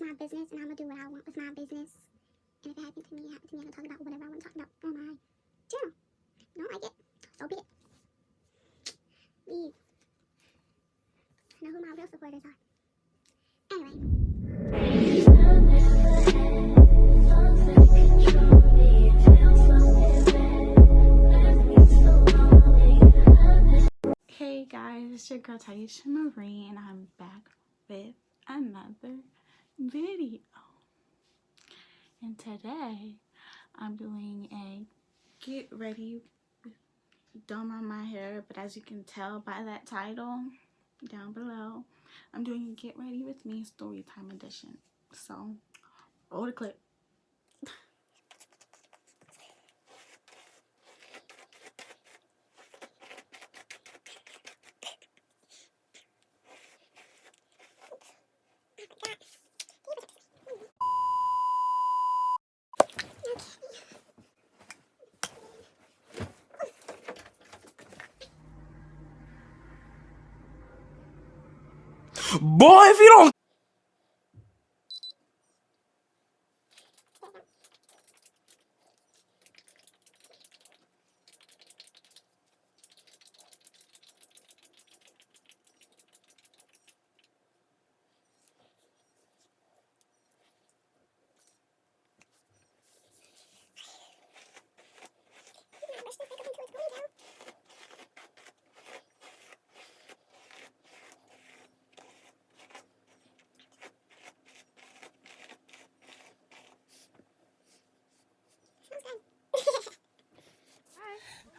my business, and I'm gonna do what I want with my business. And if it happened to me, it happened to me. I'm gonna talk about whatever I want to talk about on my channel. Don't like it, so be it. Leave. I know who my real supporters are. Anyway. Hey guys, it's your girl Taisha Marie, and I'm back with another video. And today I'm doing a get ready, done on my hair, but as you can tell by that title down below, I'm doing a get ready with me story time edition. So roll the clip. Boy, if you don't.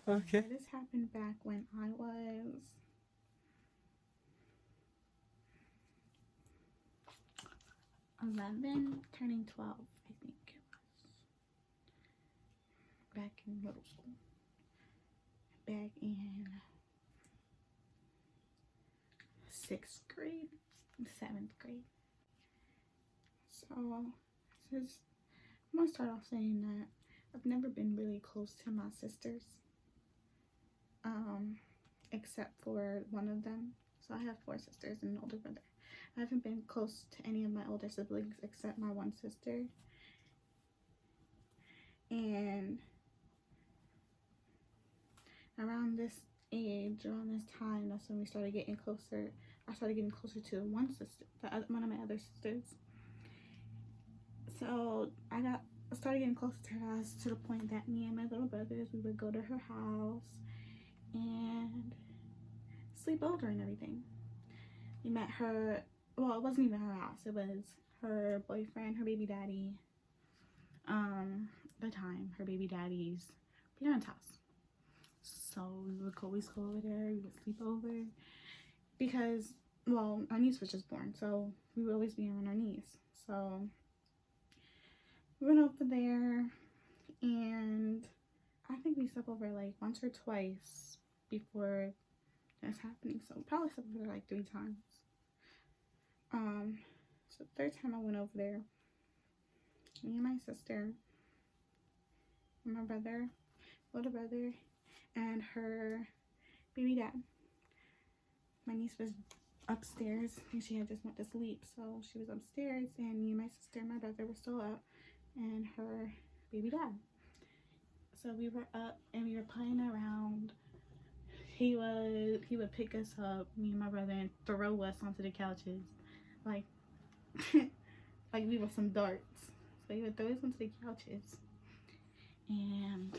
Okay. This happened back when I was 11, turning 12, I think it was. Back in middle school. Back in 6th grade, 7th grade. So, I'm gonna start off saying that I've never been really close to my sisters, except for one of them. So I have 4 sisters and an older brother. I haven't been close to any of my older siblings except my one sister. And around this age, around this time, that's when we started getting closer. I started getting closer to one sister, one of my other sisters. So I started getting closer to her to the point that me and my little brothers, we would go to her house and sleep over and everything. We met her, well, it wasn't even her house, it was her boyfriend, her baby daddy, the time, her baby daddy's parents' house. So we would always go over there, we would sleep over, because, well, our niece was just born, so we would always be around our niece. So we went over there, and I think we slept over like once or twice before this happening. So probably slept over there like 3 times. So the 3rd time I went over there, me and my sister, and my brother, older brother, and her baby dad. My niece was upstairs and she had just went to sleep, so she was upstairs, and me and my sister and my brother were still up, and her baby dad. So we were up and we were playing around. He would pick us up, me and my brother, and throw us onto the couches, like like we were some darts. So he would throw us onto the couches, and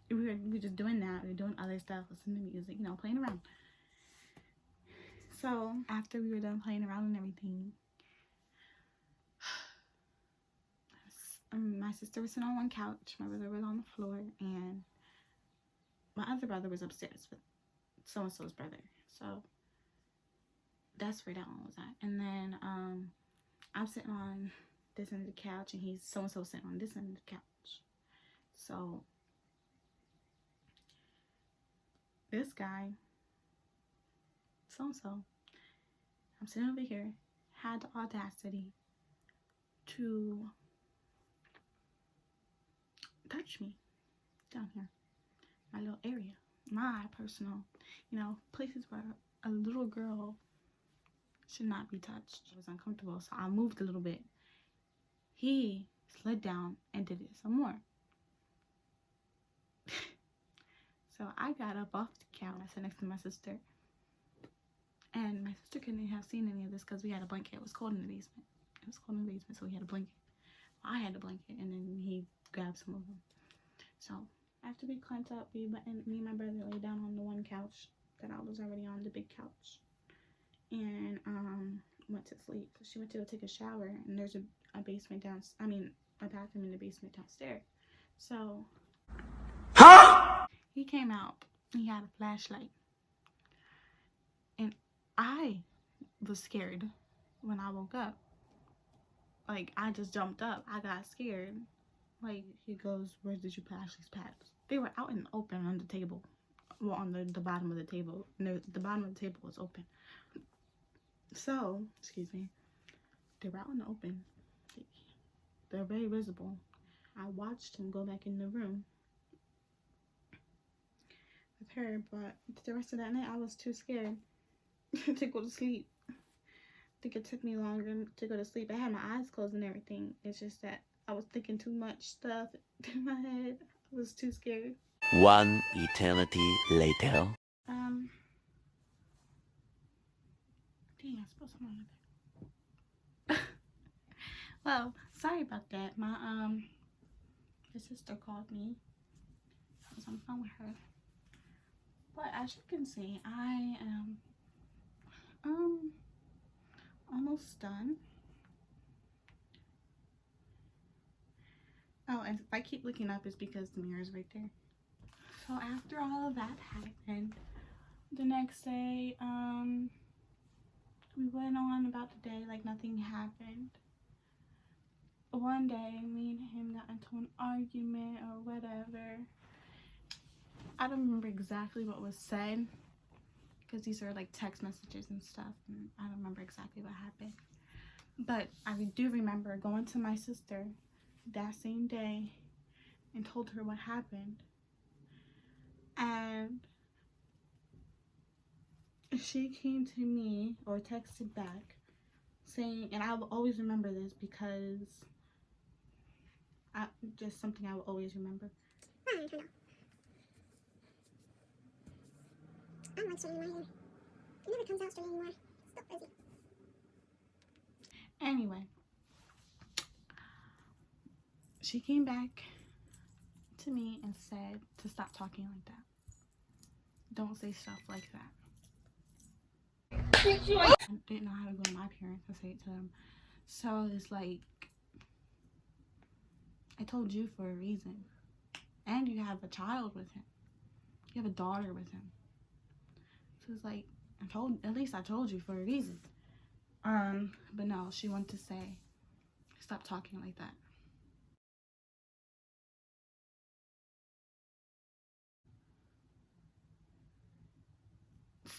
we were just doing that. We were doing other stuff, listening to music, you know, playing around. So after we were done playing around and everything, my sister was sitting on one couch, my brother was on the floor, and my other brother was upstairs with so-and-so's brother. So that's where that one was at. And then I'm sitting on this end of the couch, and he's so-and-so sitting on this end of the couch. So this guy, so-and-so, I'm sitting over here, had the audacity to touch me down here, my little area, my personal, you know, places where a little girl should not be touched. It was uncomfortable, so I moved a little bit. He slid down and did it some more. So I got up off the couch. I sat next to my sister. And my sister couldn't have seen any of this because we had a blanket. It was cold in the basement. It was cold in the basement, so we had a blanket. I had a blanket, and then he grabbed some of them. So after we cleaned up, me and my brother lay down on the one couch that I was already on, the big couch, and went to sleep. So she went to go take a shower, and there's a basement downstairs. I mean, a bathroom in the basement downstairs. So he came out. He had a flashlight, and I was scared when I woke up. Like, I just jumped up. I got scared. Like, he goes, "Where did you put Ashley's pads?" They were out in the open on the table. Well, on the bottom of the table. No, the bottom of the table was open. So, excuse me. They were out in the open. They're very visible. I watched him go back in the room with her, but the rest of that night I was too scared to go to sleep. I think it took me longer to go to sleep. I had my eyes closed and everything. It's just that I was thinking too much stuff in my head. I was too scared. One eternity later. Dang, I spilled something on there. Well, sorry about that. My sister called me. I was on the phone with her. But as you can see, I am almost done. Oh, and if I keep looking up, it's because the mirror is right there. So after all of that happened, the next day, we went on about the day like nothing happened. One day, me and him got into an argument or whatever. I don't remember exactly what was said because these are like text messages and stuff, and I don't remember exactly what happened. But I do remember going to my sister that same day and told her what happened. And she came to me or texted back saying, and I will always remember this because just something I will always remember. I don't like straightening my hair. It never comes out straight anymore. It's still frizzy. Anyway, she came back to me and said to stop talking like that. Don't say stuff like that. I didn't know how to go to my parents and say it to them. So it's like, I told you for a reason. And you have a child with him. You have a daughter with him. So it's like, at least I told you for a reason. But no, she wanted to say, stop talking like that.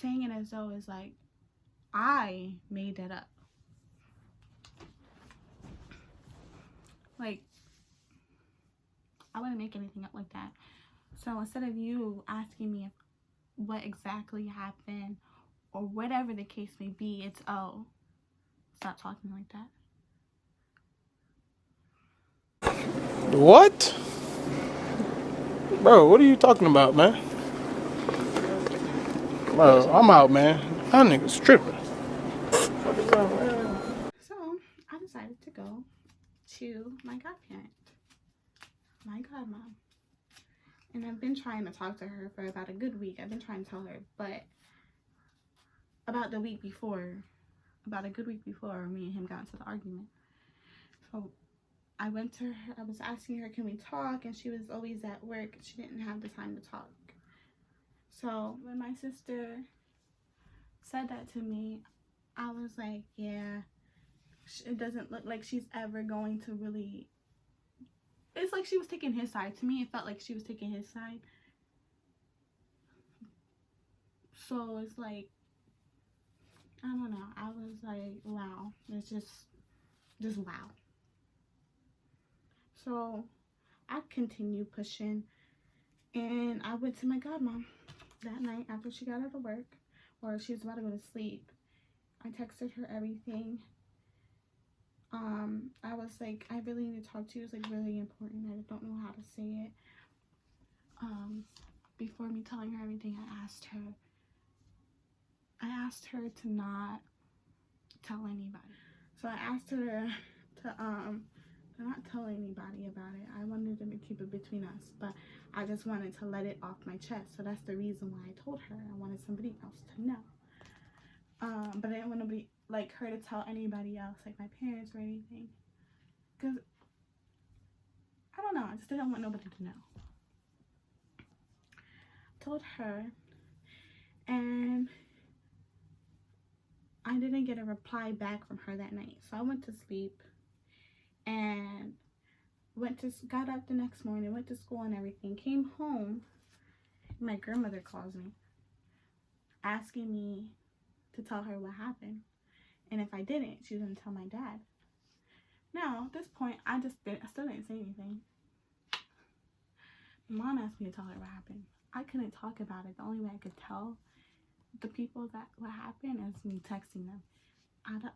Saying it as though it's like, I made that up. Like, I wouldn't make anything up like that. So instead of you asking me what exactly happened or whatever the case may be, it's, oh, stop talking like that. What? Bro, what are you talking about, man? Bro, I'm out, man. That nigga's tripping. So I decided to go to my godparent, my godmom. And I've been trying to talk to her for about a good week. I've been trying to tell her, but about a good week before, me and him got into the argument. So I went to her, I was asking her, can we talk? And she was always at work. She didn't have the time to talk. So when my sister said that to me, I was like, yeah, it doesn't look like she's ever going to really, it's like she was taking his side. To me, it felt like she was taking his side. So it's like, I don't know. I was like, wow. It's just wow. So I continued pushing, and I went to my godmom that night after she got out of work, or she was about to go to sleep. I texted her everything. I was like, I really need to talk to you. It's like really important. I don't know how to say it. Before me telling her everything, I asked her to not tell anybody. So I asked her to not tell anybody about it. I wanted them to keep it between us, but I just wanted to let it off my chest. So that's the reason why I told her. I wanted somebody else to know. But I didn't want nobody, like, her to tell anybody else, like my parents or anything. Because, I don't know, I just didn't want nobody to know. Told her, and I didn't get a reply back from her that night. So I went to sleep and got up the next morning, went to school and everything, came home. My grandmother calls me, asking me to tell her what happened. And if I didn't, she was going to tell my dad. Now, at this point, I still didn't say anything. Mom asked me to tell her what happened. I couldn't talk about it. The only way I could tell the people that what happened is me texting them.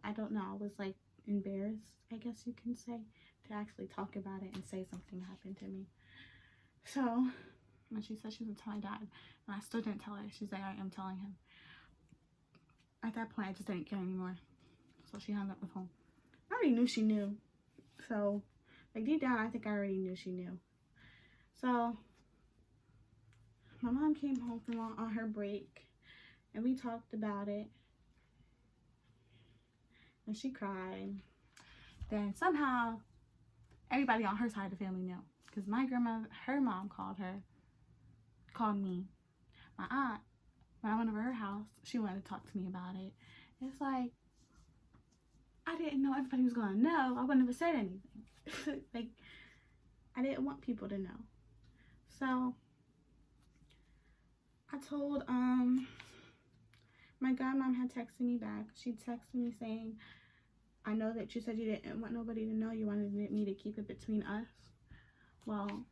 I don't know. I was like embarrassed, I guess you can say, to actually talk about it and say something happened to me. So when she said she was gonna tell my dad, and I still didn't tell her, she's like, I am telling him. At that point, I just didn't care anymore. So she hung up the phone. I already knew she knew. So, like, deep down, I think I already knew she knew. So my mom came home from on her break, and we talked about it. And she cried. Then somehow, everybody on her side of the family knew. Because my grandma, her mom called me. My aunt, when I went over to her house, she wanted to talk to me about it. It's like, I didn't know everybody was going to know. I wouldn't have said anything. Like, I didn't want people to know. So, I told, my godmom had texted me back. She texted me saying, I know that you said you didn't want nobody to know. You wanted me to keep it between us. Well,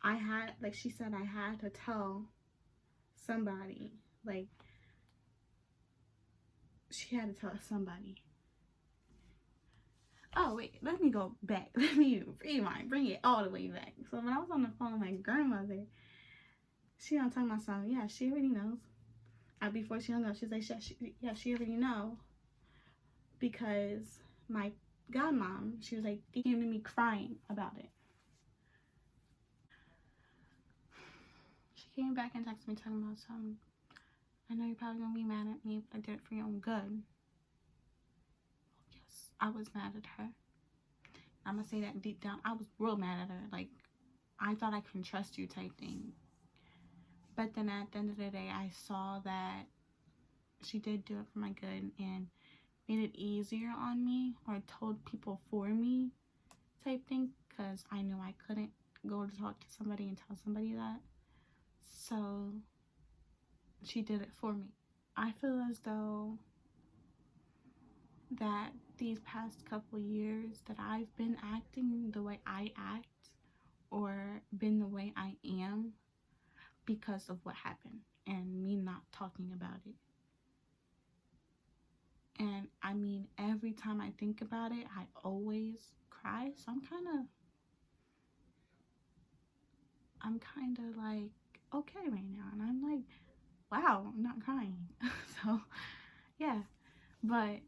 I had, like she said, I had to tell somebody. Like, she had to tell somebody. Oh, wait, let me go back. Let me rewind, bring it all the way back. So when I was on the phone with my grandmother, she on talking about something. Yeah, she already knows. Before she hung up, she's like, yeah, she already know. Because my godmom, she was like, she came to me crying about it. She came back and texted me talking about something. I know you're probably gonna be mad at me, but I did it for your own good. Yes, I was mad at her. I'm gonna say that deep down. I was real mad at her. Like, I thought I couldn't trust you type thing. But then at the end of the day, I saw that she did do it for my good and made it easier on me, or told people for me type thing, because I knew I couldn't go to talk to somebody and tell somebody that. So she did it for me. I feel as though that these past couple years that I've been acting the way I act, or been the way I am, because of what happened and me not talking about it. And I mean, every time I think about it, I always cry. So I'm kind of like okay right now, and I'm like, wow, I'm not crying. So yeah, but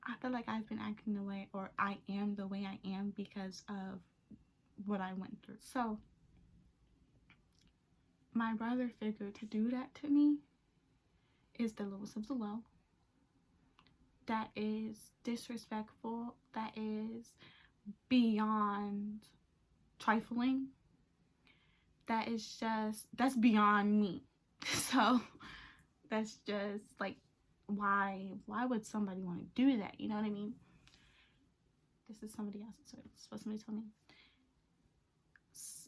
I feel like I've been acting the way, or I am the way I am, because of what I went through. So my brother figured to do that to me is the lowest of the low. That is disrespectful. That is beyond trifling. That is just, that's beyond me. So that's just like, why would somebody want to do that? You know what I mean? This is somebody else's story. It's what somebody told me.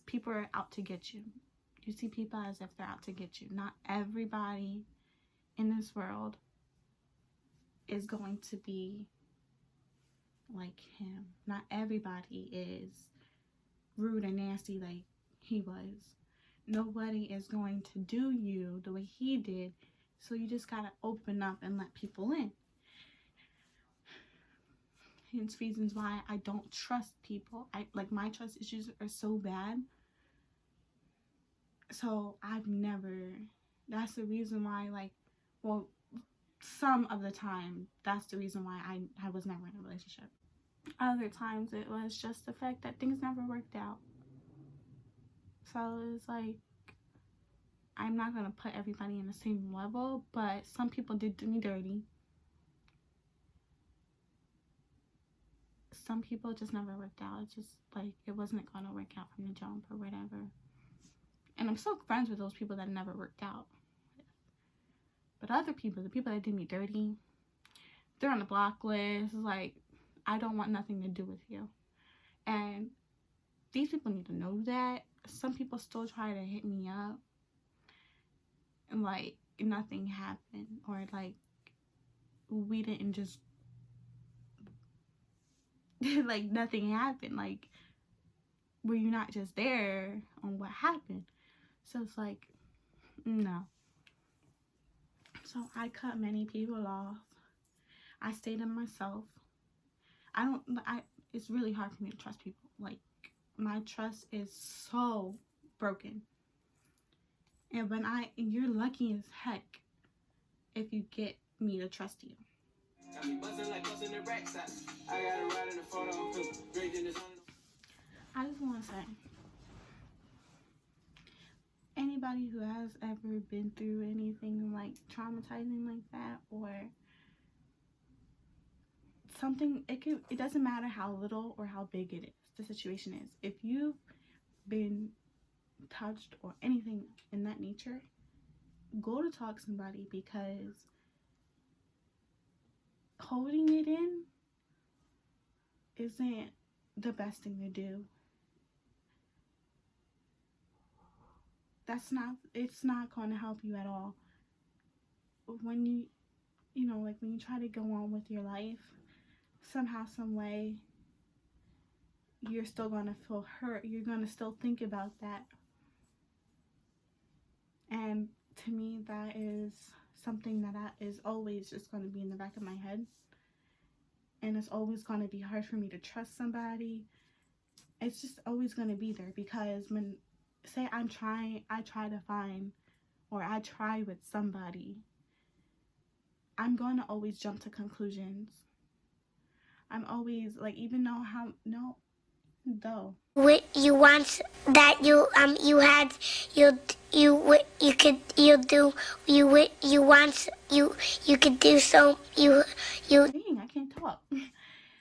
People are out to get you. You see people as if they're out to get you. Not everybody in this world is going to be like him. Not everybody is rude and nasty like he was. Nobody is going to do you the way he did So you just gotta open up and let people in. Hence reasons why I don't trust people. My trust issues are so bad. So that's the reason why, some of the time, that's the reason why I was never in a relationship. Other times it was just the fact that things never worked out. So it's like, I'm not gonna put everybody in the same level, but some people did do me dirty. Some people just never worked out. It's just like, it wasn't gonna work out from the jump or whatever. And I'm still friends with those people that never worked out. But other people, the people that did me dirty, they're on the block list. It's like, I don't want nothing to do with you. And these people need to know that. Some people still try to hit me up and like nothing happened, or like we didn't just like nothing happened. Like, were you not just there on what happened? So it's like, no. So I cut many people off. I stayed in myself. It's really hard for me to trust people. Like, my trust is so broken. And you're lucky as heck if you get me to trust you. I just want to say, anybody who has ever been through anything like traumatizing like that, or something, it doesn't matter how little or how big it is, the situation is. If you've been touched or anything in that nature, go to talk to somebody, because holding it in isn't the best thing to do. It's not going to help you at all. When when you try to go on with your life, somehow, some way, you're still going to feel hurt. You're going to still think about that. And to me, that is something that is always just going to be in the back of my head. And it's always going to be hard for me to trust somebody. It's just always going to be there, because when, say I try to find, or I try with somebody, I'm going to always jump to conclusions. I'm always like, even though You want that you had you could do so you dang, I can't talk.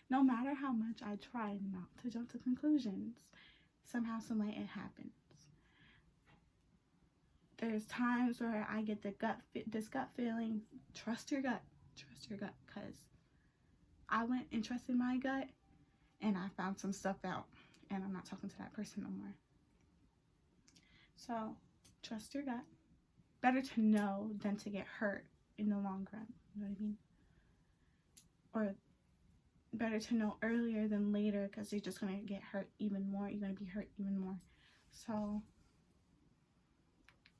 No matter how much I try not to jump to conclusions, somehow, some way, it happens. There's times where I get this gut feeling. Trust your gut, because I went and trusted my gut, and I found some stuff out, and I'm not talking to that person no more. So trust your gut. Better to know than to get hurt in the long run. You know what I mean? Or better to know earlier than later, because you're just going to get hurt even more. You're going to be hurt even more. So,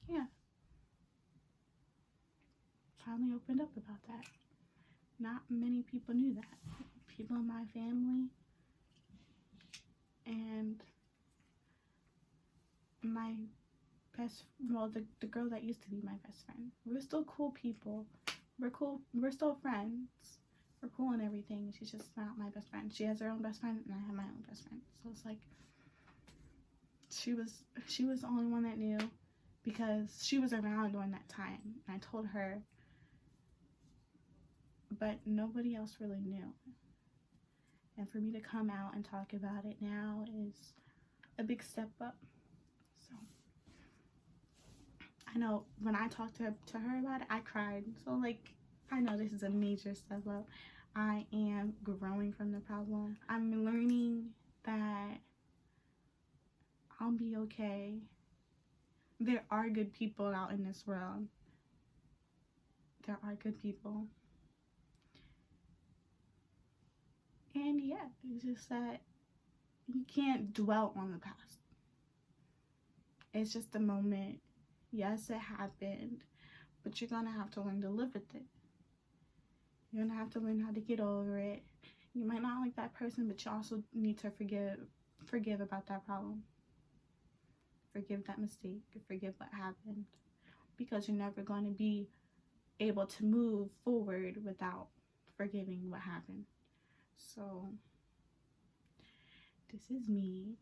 yeah. Finally opened up about that. Not many people knew that. People in my family and the girl that used to be my best friend. We're still cool people. We're cool. We're still friends. We're cool and everything. She's just not my best friend. She has her own best friend, and I have my own best friend. So it's like, she was the only one that knew, because she was around during that time. And I told her, but nobody else really knew. And for me to come out and talk about it now is a big step up. So I know when I talked to her about it, I cried. So like, I know this is a major step up. I am growing from the problem. I'm learning that I'll be okay. There are good people out in this world. There are good people. And yeah, it's just that you can't dwell on the past. It's just a moment. Yes, it happened, but you're gonna have to learn to live with it. You're gonna have to learn how to get over it. You might not like that person, but you also need to forgive about that problem. Forgive that mistake. Forgive what happened. Because you're never going to be able to move forward without forgiving what happened. So, this is me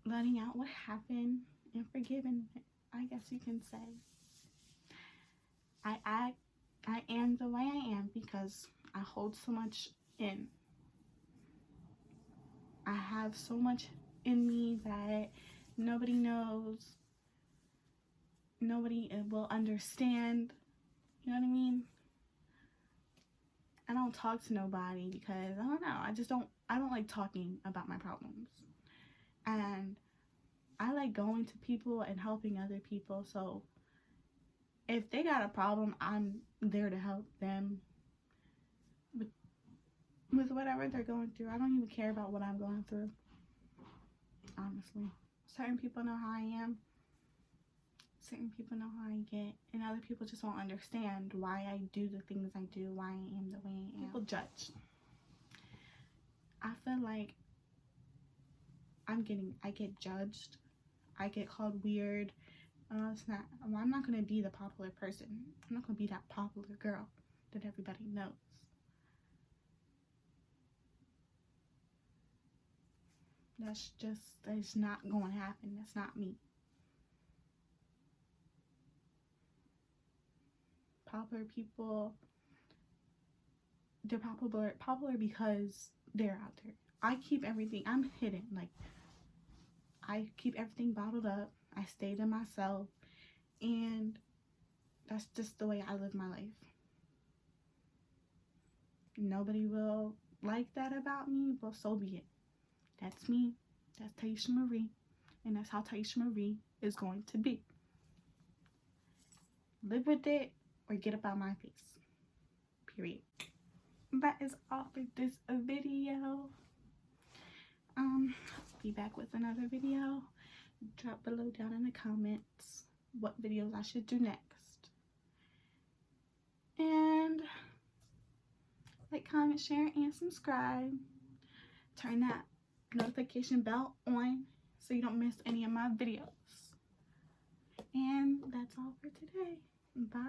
letting out what happened and forgiving it, I guess you can say. I am the way I am because I hold so much in. I have so much in me that nobody knows. Nobody will understand. You know what I mean? I don't talk to nobody because I don't know. I don't like talking about my problems. And I like going to people and helping other people. So if they got a problem, I'm there to help them with whatever they're going through. I don't even care about what I'm going through. Honestly. Certain people know how I am. Certain people know how I get. And other people just won't understand why I do the things I do, why I am the way I am. People judge. I feel like I get judged. I get called weird. I'm not going to be the popular person. I'm not going to be that popular girl that everybody knows. That's not going to happen. That's not me. Popular people, they're popular because they're out there. I keep everything, I'm hidden. Like, I keep everything bottled up. I stay to myself. And that's just the way I live my life. Nobody will like that about me, but so be it. That's me. That's Taisha Marie. And that's how Taisha Marie is going to be. Live with it or get up out my face. Period. That is all for this video. Be back with another video. Drop below down in the comments what videos I should do next. And like, comment, share, and subscribe. Turn that notification bell on so you don't miss any of my videos. And that's all for today. Bye.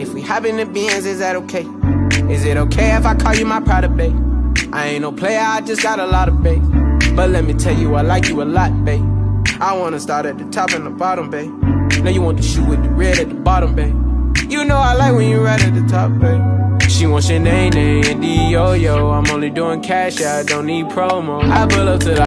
If we hop in the Benz, is that okay? Is it okay if I call you my pride, babe? I ain't no player, I just got a lot of babe. But let me tell you, I like you a lot, babe. I wanna start at the top and the bottom, babe. Now you want the shoe with the red at the bottom, babe. You know I like when you right at the top, babe. She wants your name and D-yo-yo. I'm only doing cash, I don't need promo. I pull up to the